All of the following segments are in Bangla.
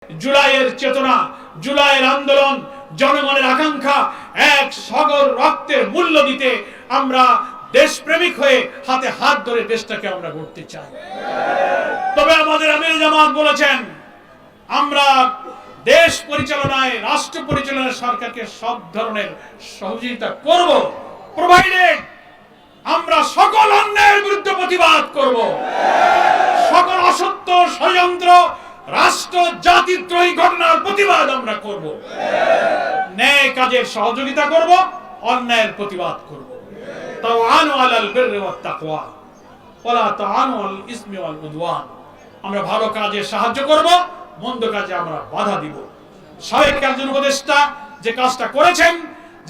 জুলাইয়ের চেতনা, জুলাইয়ের আন্দোলন, জনগণের আকাঙ্ক্ষা, এক সাগর রক্তের মূল্য দিতে আমরা দেশপ্রেমিক হয়ে হাতে হাত ধরে দেশটাকে আমরা গড়তে চাই। তবে আমাদের আমির জামাত বলেছেন, আমরা দেশ পরিচালনায়, রাষ্ট্র পরিচালনায় সরকারকে সব ধরনের সহযোগিতা করব, প্রোভাইডেড আমরা সকল অন্যায়ের বিরুদ্ধে প্রতিবাদ করব, সকল অসত্য, ষড়যন্ত্র, রাষ্ট্র জাতিদ্রোহী ঘটনার প্রতিবাদ আমরা করব, ন্যায় কাজের সহযোগিতা করব, অন্যায়ের প্রতিবাদ করব। তাওয়ানু আলাল বিররি ওয়াত তাকওয়া ওয়ালা তাওয়ানু আলাল ইসমি ওয়াল উদওয়ান। আমরা ভালো কাজে সাহায্য করব, মন্দ কাজে আমরা বাধা দিব। সাবেক একজন উপদেষ্টা যে কাজটা করেছেন,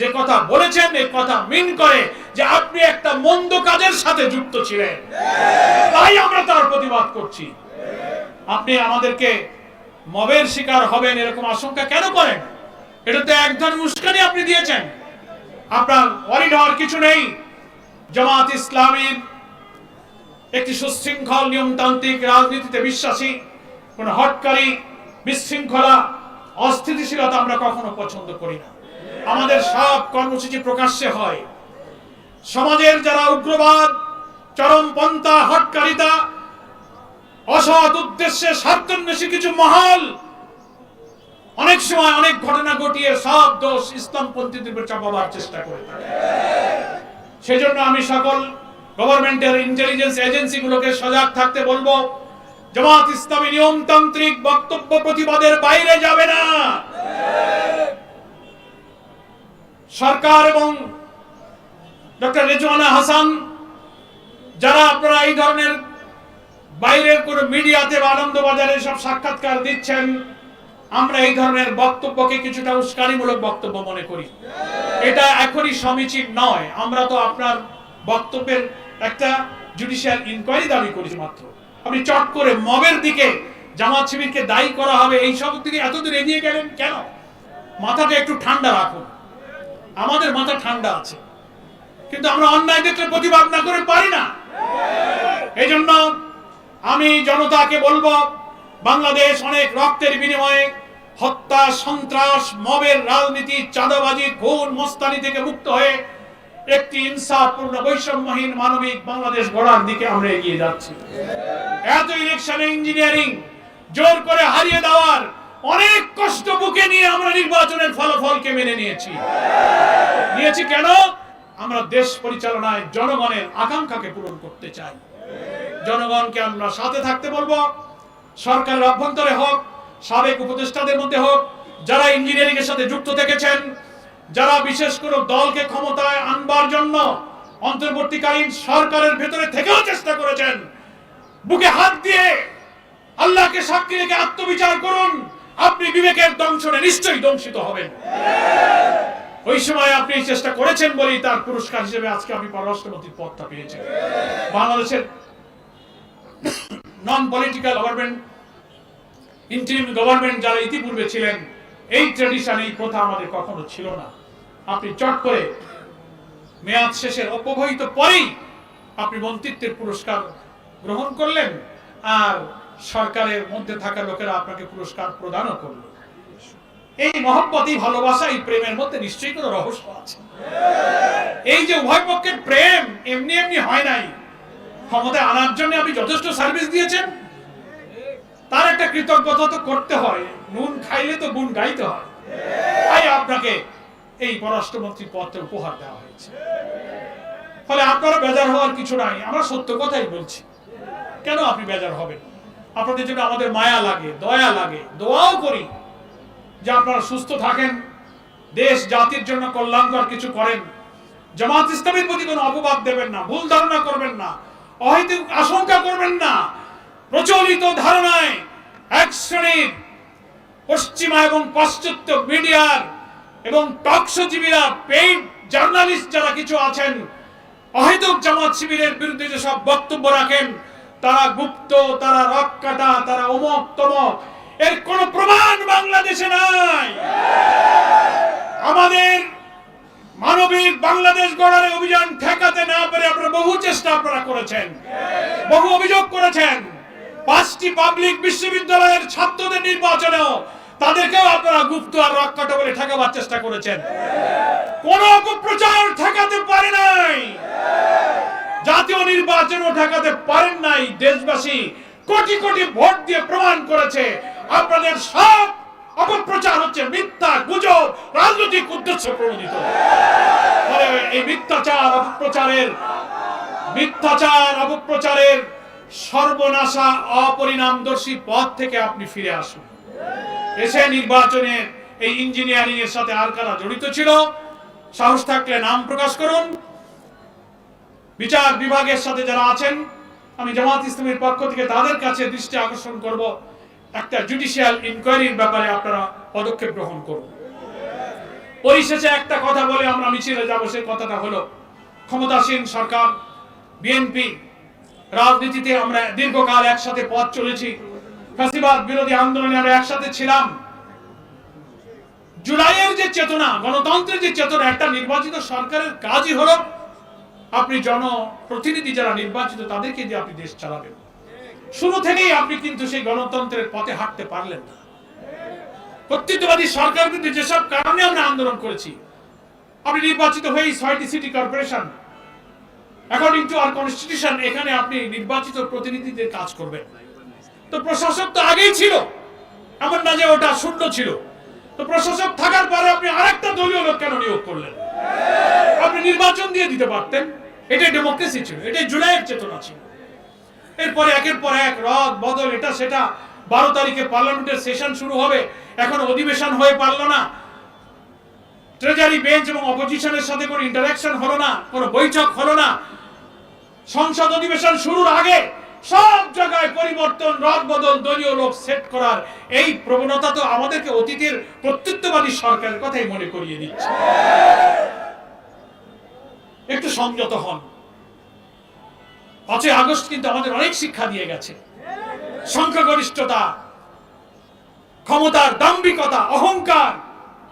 যে কথা বলেছেন, এই কথা মিন করে যে আপনি একটা মন্দ কাজের সাথে যুক্ত ছিলেন, তাই আমরা তার প্রতিবাদ করছি। আপনি আমাদেরকে মবের শিকার হবেন এরকম আশঙ্কা কেন করেন? এটা তো এক ধরনের উস্কানি আপনি দিয়েছেন। আপনার ওয়ারিড হওয়ার কিছু নেই। জামাত ইসলামীর একটি সুশৃঙ্খল নিয়মতান্ত্রিক রাজনীতিতে বিশ্বাসী। কোন হটকারী, বিশৃঙ্খলা, অস্থিতিশীলতা আমরা কখনো পছন্দ করি না। আমাদের সব কর্মসূচি প্রকাশ্যে হয়। সমাজের যারা উগ্রবাদ, চরমপন্থা, হটকারিতা, অসৎ উদ্দেশ্যে স্বার্থান্বেষী কিছু মহল অনেক সময় অনেক ঘটনা ঘটিয়ে সব দোষ ইসলামপন্থীদের উপর চাপাবার চেষ্টা করে থাকে। সেজন্য আমি সকল গভর্নমেন্টের ইন্টেলিজেন্স এজেন্সিগুলোকে সজাগ থাকতে বলবো। জামাত ইসলামী নিয়মতান্ত্রিক বক্তব্য প্রতিবাদের বাইরে যাবে না। সরকার এবং ডক্টর রেজওয়ানা হাসান যারা আপনারা এই ধরনের বাইরের কোন মিডিয়াতে বা আনন্দবাজারে সব সাক্ষাৎকার দিচ্ছেন, আমরা এই ধরনের বক্তব্যকে কিছুটা উস্কানিমূলক বক্তব্য মনে করি। এটা এখনই সমীচীন নয়। আমরা তো আপনার বক্তব্যের একটা জুডিশিয়াল ইনকোয়ারি দাবি করেছি মাত্র। আপনি চট করে মবের দিকে, জামাত শিবিরকে দায়ী করা হবে এই সব দিকে এতদূর এগিয়ে গেলেন কেন? মাথাটা একটু ঠান্ডা রাখুন। আমাদের মাথা ঠান্ডা আছে, কিন্তু আমরা অন্যায় দেখলে প্রতিবাদ না করে পারি না। এই জন্য আমি জনতাকে বলবো, বাংলাদেশ অনেক রক্তের বিনিময়ে হত্যা, সন্ত্রাস, মবের রাজনীতি, চাঁদাবাজি, খুন, মস্তানি থেকে মুক্ত হয়ে একটি ইনসাফপূর্ণ, বৈষম্যহীন, মানবিক বাংলাদেশ গড়ার দিকে আমরা এগিয়ে যাচ্ছি। এত ইলেকশনে ইঞ্জিনিয়ারিং জোর করে হারিয়ে দেওয়ার অনেক কষ্ট বুকে নিয়ে আমরা নির্বাচনের ফলাফলকে মেনে নিয়েছি। কেন? আমরা দেশ পরিচালনায় জনগণের আকাঙ্ক্ষাকে পূরণ করতে চাই। জনগণকে আমরা সাথে থাকতে বলবো। সরকারের অভ্যন্তরে হোক, সাবেক উপদেষ্টাদের মধ্যে হোক, যারা ইঞ্জিনিয়ারিং এর সাথে যুক্ত থেকেছেন, যারা বিশেষ করে দলকে ক্ষমতায় আনবার জন্য অন্তর্বর্তীকালীন সরকারের ভেতরে থেকেও চেষ্টা করেছেন, বুকে হাত দিয়ে আল্লাহকে সাক্ষী রেখে আত্মবিচার করুন। আপনি বিবেকের দংশনে নিশ্চয়ই দংশিত হবেন। ওই সময় আপনি চেষ্টা করেছেন বলেই তার পুরস্কার হিসেবে আজকে আপনি পররাষ্ট্রমন্ত্রীর পদটা পেয়েছেন। বাংলাদেশের non political government, interim government যারা ইতিপূর্বে ছিলেন, এই ট্র্যাডিশন, এই প্রথা আমাদের কখনো ছিল না। আপনি চট করে মেয়াদ শেষের অপঘোষিত পরেই আপনি মন্ত্রিত্বের পুরস্কার গ্রহণ করলেন, আর সরকারের মধ্যে থাকা লোকেরা আপনাকে পুরস্কার প্রদানও করল। এই মহব্বত, এই ভালোবাসা, এই প্রেমের মধ্যে নিশ্চয়ই কোনো রহস্য আছে। এই যে উভয় পক্ষের প্রেম এমনি এমনি হয় নাই। ক্ষমতায় আনার জন্য আপনি যথেষ্ট সার্ভিস দিয়েছেন, তার একটা কৃতজ্ঞতা তো করতে হয়। নুন খাইলে তো গুণ গাইতে হয়। তাই আপনাকে এই পররাষ্ট্রমন্ত্রীর পদটা উপহার দেওয়া হয়েছে। ফলে আপনারা বেজার হওয়ার কিছু নাই। আমরা সত্য কথাই বলছি। কেন আপনি বেজার হবেন? আপনাদের জন্য আমাদের মায়া লাগে, দয়া লাগে, দোয়াও করি যে আপনারা সুস্থ থাকেন, দেশ জাতির জন্য কল্যাণকর কিছু করেন। জামাত ইসলামের প্রতি কোনো অপবাদ দেবেন না, ভুল ধারণা করবেন না, অহেতুক আশঙ্কা করবেন না। প্রচলিত ধারণায় এক শ্রেণীর পশ্চিমা এবং পাশ্চাত্য মিডিয়ার এবং টকশোজীবীরা, পেইড জার্নালিস্ট যারা কিছু আছেন, অহেতুক জামাত শিবিরের বিরুদ্ধে যে সব বক্তব্য রাখেন, তারা গুপ্ত, তারা রক কাটা, তারা অমক তমক, এর কোন প্রমাণ বাংলাদেশে নাই। আমাদের মানবিক বাংলাদেশ গড়ার অভিযান ঠেকাতে না পেরে আপনারা বহু চেষ্টা করেছেন, বহু অভিযোগ করেছেন, 5টি পাবলিক বিশ্ববিদ্যালয়ের ছাত্রদের নির্বাচনেও তাদেরকেও আপনারা গুপ্ত আর রক্ষাটা বলে ঠেকাবার চেষ্টা করেছেন। কোন অপপ্রচার ঠেকাতে পারে নাই, জাতীয় নির্বাচনও ঠেকাতে পারেন নাই। দেশবাসী কোটি কোটি ভোট দিয়ে প্রমাণ করেছে আপনাদের সব অপপ্রচার হচ্ছে মিথ্যা, গুজব, রাজনৈতিক উদ্দেশ্য প্রণোদিত। এই মিথ্যাচার অপপ্রচারের সর্বনাশা অপরিণামদর্শী পথ থেকে আপনি ফিরে আসুন। এসে নির্বাচনে এই ইঞ্জিনিয়ারিং এর সাথে আর কারা জড়িত ছিল, সাহস থাকলে নাম প্রকাশ করুন। বিচার বিভাগের সাথে যারা আছেন, আমি জামাত ইসলামের পক্ষ থেকে তাদের কাছে দৃষ্টি আকর্ষণ করব, একটা জুডিশিয়াল ইনকোয়ারির ব্যাপারে আপনারা পদক্ষেপ গ্রহণ করুন। পরিশেষে একটা কথা বলে আমরা মিছিলে যাব, সেই কথাটা হলো ক্ষমতাসীন সরকার বিএনপি রাজনীতিতে আমরা দীর্ঘকাল একসাথে পথ চলেছি, ফ্যাসিবাদ বিরোধী আন্দোলনে আমরা একসাথে ছিলাম। জুলাইয়ের যে চেতনা, গণতন্ত্রের যে চেতনা, একটা নির্বাচিত সরকারের কাজই হলো আপনি জনপ্রতিনিধি যারা নির্বাচিত তাদেরকে দিয়ে আপনি দেশ চালাবেন। শুরু থেকেই আপনি কিন্তু সেই গণতন্ত্রের পথে হাঁটতে পারলেন না। কর্তৃত্ববাদী সরকার বিরুদ্ধে যেসব কারণে আমরা আন্দোলন করেছি, আপনি নির্বাচিত হয়ে 6টি city corporation according to our constitution, এখানে আপনি নির্বাচিত প্রতিনিধিদের কাজ করবেন। তো প্রশাসক তো আগেই ছিল, এমন না যে ওটা শূন্য ছিল। তো প্রশাসক থাকার পরে আপনি আরেকটা দলীয় লোক কেন নিয়োগ করলেন? আপনি নির্বাচন দিয়ে দিতে পারতেন। এটাই ডেমোক্রেসি ছিল, এটাই জুলাইয়ের চেতনা ছিল। এরপরে একের পর এক রদ বদল, এটা সেটা। 12 তারিখে পার্লামেন্টের সেশন শুরু হবে, এখন অধিবেশন হয়ে পারল না। ট্রেজারি বেঞ্চ এবং অপোজিশনের সাথে কোনো ইন্টারঅ্যাকশন হলো না, কোনো বৈঠক হলো না। সংসদ অধিবেশন শুরুর আগে সব জায়গায় পরিবর্তন, রদ বদল, দলীয় লোক সেট করার এই প্রবণতা তো আমাদেরকে অতীতের কর্তৃত্ববাদী সরকারের কথাই মনে করিয়ে দিচ্ছে। একটু সংযত হন। 5ই আগস্ট কিন্তু আমাদের অনেক শিক্ষা দিয়ে গেছে। সংখ্যাগরিষ্ঠতা, ক্ষমতার দাম্ভিকতা, অহংকার,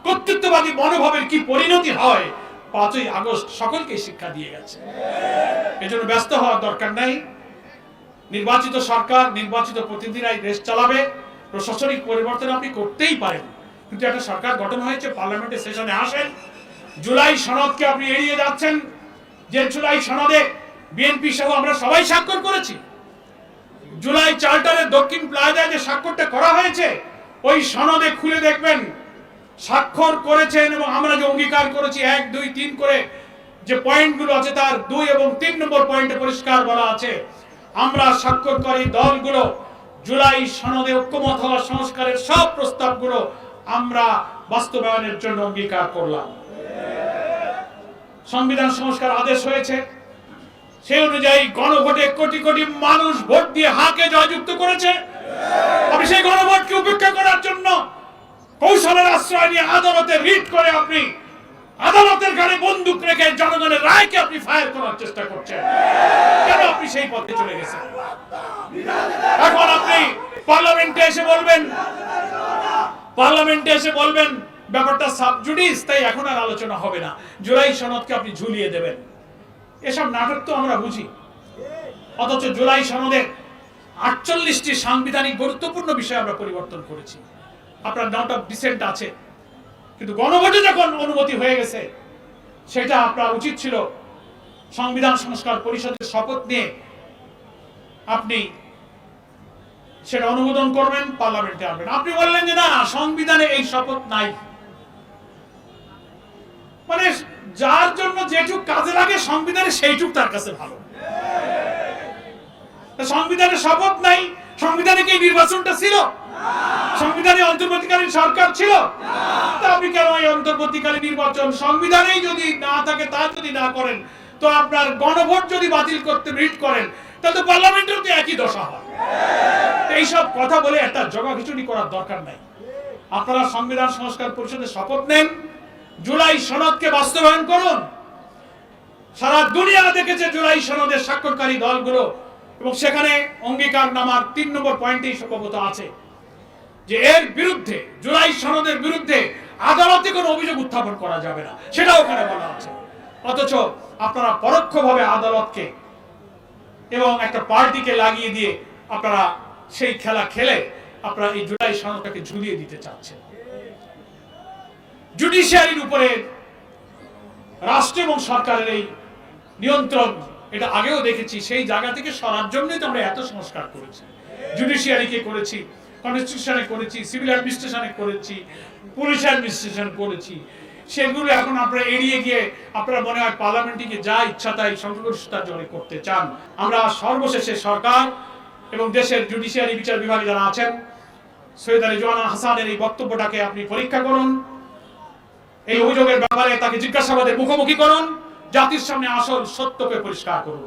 কর্তৃত্ববাদী মনোভাবের কি পরিণতি হয় 5ই আগস্ট সকলকে শিক্ষা দিয়ে গেছে। এজন্য ব্যস্ত হওয়ার দরকার নাই। নির্বাচিত সরকার, নির্বাচিত প্রতিনিধিরাই দেশ চালাবে। প্রশাসনিক পরিবর্তন আপনি করতেই পারেন, কিন্তু একটা সরকার গঠন হয়েছে, পার্লামেন্টের সেশনে আসেন। জুলাই সনদকে আপনি এড়িয়ে যাচ্ছেন, যে জুলাই সনদে বিএনপি সহ আমরা সবাই স্বাক্ষর করেছি। জুলাই চার্টারের দক্ষিণ প্লাজায় যে স্বাক্ষরটা করা হয়েছে, ওই সনদে খুলে দেখবেন স্বাক্ষর করেছেন এবং আমরা যে অঙ্গীকার করেছি 1, 2, 3 করে যে পয়েন্টগুলো আছে, তার 2 এবং 3 নম্বর পয়েন্টে পরিষ্কার বলা আছে আমরা স্বাক্ষরকারী দলগুলো জুলাই সনদে ঐক্যমত হওয়া সংস্কারের সব প্রস্তাবগুলো আমরা বাস্তবায়নের জন্য অঙ্গীকার করলাম। সংবিধান সংস্কার আদেশ হয়েছে, সেই অনুযায়ী গণভোটে কোটি কোটি মানুষ ভোট দিয়ে হাকে জয়যুক্ত করেছে। আপনি সেই গণভোটকে উপেক্ষা করার জন্য কৌশলের আশ্রয় নিয়ে আদালতে রিট করে আপনি আদালতের ঘাড়ে বন্দুক রেখে জনগণের রায়কে আপনি ফায়ার করার চেষ্টা করছেন। কেন আপনি সেই পথে চলে গেছেন? এখন আপনি পার্লামেন্টে এসে বলবেন ব্যাপারটা সাবজুডিস, তাই এখন আর আলোচনা হবে না, জুলাই সনদকে আপনি ঝুলিয়ে দেবেন। এসব নাটক তো আমরা বুঝি। অথচ জুলাই সনদের 48টি সাংবিধানিক গুরুত্বপূর্ণ বিষয় আমরা পরিবর্তন করেছি। আপনার নোট অফ ডিসেন্ট আছে, কিন্তু গণভোটে যখন অনুমতি হয়ে গেছে, সেটা আপনার উচিত ছিল সংবিধান সংস্কার পরিষদের শপথ নিয়ে আপনি সেটা অনুমোদন করবেন, পার্লামেন্টে আনবেন। আপনি বললেন যে না, সংবিধানে এই শপথ নাই। মানে যার জন্য যেটুক কাজে লাগে সংবিধানে সেইটুক তার কাছে ভালো। সংবিধানে শপথ নাই, সংবিধানে কি নির্বাচনটা ছিল? সংবিধানে অন্তর্বর্তীকালীন সরকার ছিল? তা আপনি কেন এই অন্তর্বর্তীকালীন নির্বাচন সংবিধানেই যদি না থাকে, তা যদি না করেন, তো আপনার গণভোট যদি বাতিল করতে রিট করেন, তাহলে পার্লামেন্টেও তো একই দশা হয়। এইসব কথা বলে একটা জগাখিচুড়ি করার দরকার নাই। আপনারা সংবিধান সংস্কার পরিষদের শপথ নেন, জুলাই সনদকে বাস্তবায়ন করুন। সারা দুনিয়া দেখেছে জুলাই সনদের স্বাক্ষরকারী দলগুলো, এবং সেখানে অঙ্গীকারনামার 3 নম্বর পয়েন্টেই সম্ভবত আছে যে এর বিরুদ্ধে, জুলাই সনদের বিরুদ্ধে আদালতে কোনো অভিযোগ উত্থাপন করা যাবে না, সেটা ওখানে বলা আছে। অথচ আপনারা পরোক্ষভাবে আদালতকে এবং একটা পার্টিকে লাগিয়ে দিয়ে আপনারা সেই খেলা খেলে আপনারা এই জুলাই সনদটাকে ঝুলিয়ে দিতে চাচ্ছেন। জুডিশিয়ারির উপরে রাষ্ট্র এবং সরকারের এই নিয়ন্ত্রণ, এটা আগেও দেখেছি, সেই জায়গা থেকে সরার জন্যই তো আমরা এত সংস্কার করেছি। জুডিশিয়ারিকে করেছি, কনস্টিটিউশনে করেছি, সিভিল অ্যাডমিনিস্ট্রেশনে করেছি, পুলিশ অ্যাডমিনিস্ট্রেশন করেছি। সেগুলো এখন আপনারা এড়িয়ে গিয়ে আপনারা মনে হয় পার্লামেন্টে যা ইচ্ছা তাই সংখ্যাগরিষ্ঠতার জোরে করতে চান। আমরা সর্বশেষে সরকার এবং দেশের জুডিশিয়ারি বিচার বিভাগে যারা আছেন, সৈয়দ রেজওয়ানা হাসানের এই বক্তব্যটাকে আপনি পরীক্ষা করুন, এই অভিযোগের ব্যাপারে তাকে জিজ্ঞাসাবাদের মুখোমুখি করুন, জাতির সামনে আসল সত্যকে পরিষ্কার করুন।